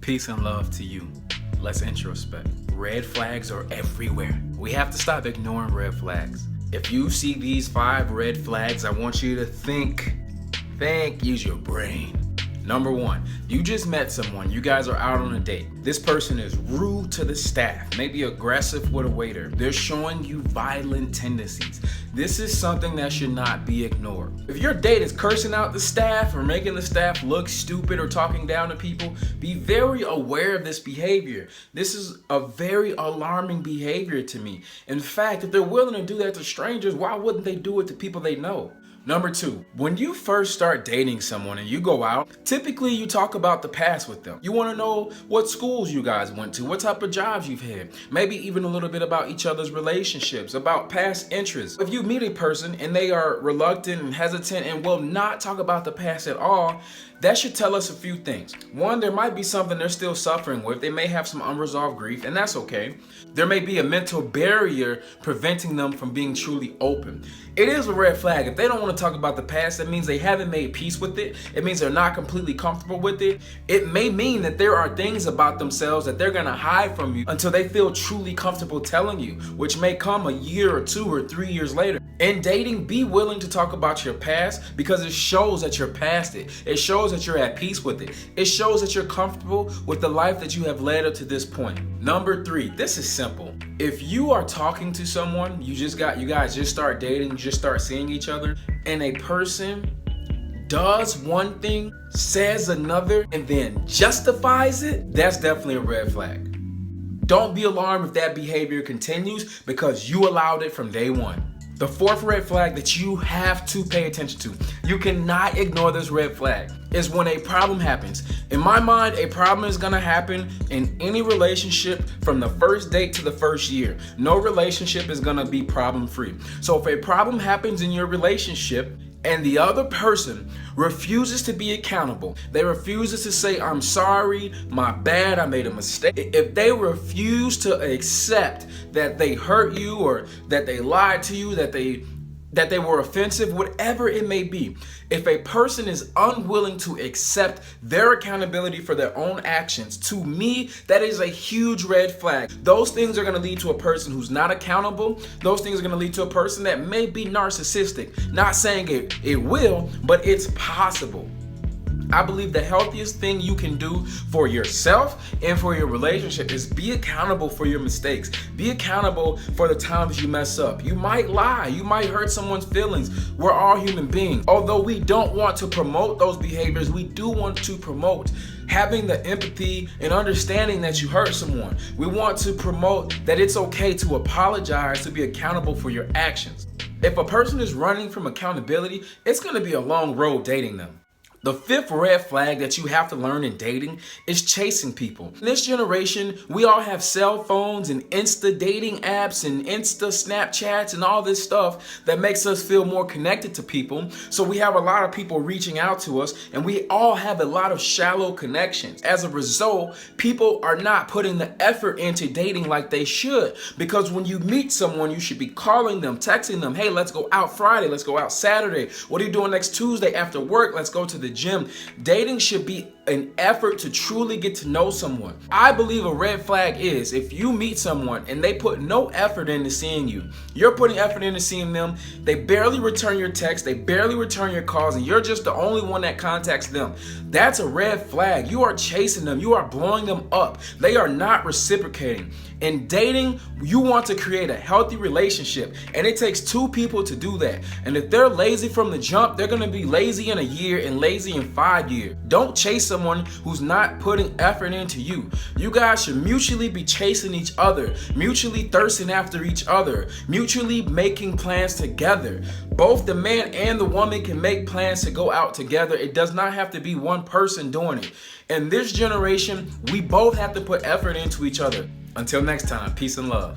Peace and love to you. Let's introspect. Red flags are everywhere. We have to stop ignoring red flags. If you see these 5 red flags, I want you to think, use your brain. Number 1, you just met someone, you guys are out on a date. This person is rude to the staff, maybe aggressive with a waiter. They're showing you violent tendencies. This is something that should not be ignored. If your date is cursing out the staff or making the staff look stupid or talking down to people, be very aware of this behavior. This is a very alarming behavior to me. In fact, if they're willing to do that to strangers, why wouldn't they do it to people they know? Number 2, when you first start dating someone and you go out, typically you talk about the past with them. You want to know what schools you guys went to, what type of jobs you've had, maybe even a little bit about each other's relationships, about past interests. If you meet a person and they are reluctant and hesitant and will not talk about the past at all, that should tell us a few things. 1, there might be something they're still suffering with. They may have some unresolved grief, and that's okay. There may be a mental barrier preventing them from being truly open. It is a red flag. If they don't want to talk about the past, that means they haven't made peace with it. It means they're not completely comfortable with it. It may mean that there are things about themselves that they're going to hide from you until they feel truly comfortable telling you, which may come a year or 2 or 3 years later. In dating, be willing to talk about your past because it shows that you're past it. It shows that you're at peace with it. It shows that you're comfortable with the life that you have led up to this point. Number 3, this is simple. If you are talking to someone, you guys just start dating, you just start seeing each other, and a person does one thing, says another, and then justifies it, that's definitely a red flag. Don't be alarmed if that behavior continues because you allowed it from day 1. The 4th red flag that you have to pay attention to, you cannot ignore this red flag, is when a problem happens. In my mind, a problem is gonna happen in any relationship from the first date to the first year. No relationship is gonna be problem-free. So if a problem happens in your relationship, and the other person refuses to be accountable, they refuses to say, I'm sorry, my bad, I made a mistake. If they refuse to accept that they hurt you or that they lied to you, that they were offensive, whatever it may be, if a person is unwilling to accept their accountability for their own actions, to me, that is a huge red flag. Those things are going to lead to a person who's not accountable. Those things are going to lead to a person that may be narcissistic. Not saying it will, but it's possible. I believe the healthiest thing you can do for yourself and for your relationship is be accountable for your mistakes. Be accountable for the times you mess up. You might lie. You might hurt someone's feelings. We're all human beings. Although we don't want to promote those behaviors, we do want to promote having the empathy and understanding that you hurt someone. We want to promote that it's okay to apologize, to be accountable for your actions. If a person is running from accountability, it's going to be a long road dating them. The 5th red flag that you have to learn in dating is chasing people. In this generation, we all have cell phones and Insta dating apps and Insta Snapchats and all this stuff that makes us feel more connected to people. So we have a lot of people reaching out to us and we all have a lot of shallow connections. As a result, people are not putting the effort into dating like they should, because when you meet someone, you should be calling them, texting them, hey, let's go out Friday, let's go out Saturday. What are you doing next Tuesday after work? Let's go to the gym. Dating should be an effort to truly get to know someone. I believe a red flag is if you meet someone and they put no effort into seeing you. You're putting effort into seeing them. They barely return your texts. They barely return your calls, and you're just the only one that contacts them. That's a red flag. You are chasing them. You are blowing them up. They are not reciprocating. In dating, you want to create a healthy relationship, and it takes 2 people to do that. And if they're lazy from the jump, they're going to be lazy in a year and lazy in 5 years. Don't chase someone who's not putting effort into you. You guys should mutually be chasing each other, mutually thirsting after each other, mutually making plans together. Both the man and the woman can make plans to go out together. It does not have to be one person doing it. In this generation, we both have to put effort into each other. Until next time, peace and love.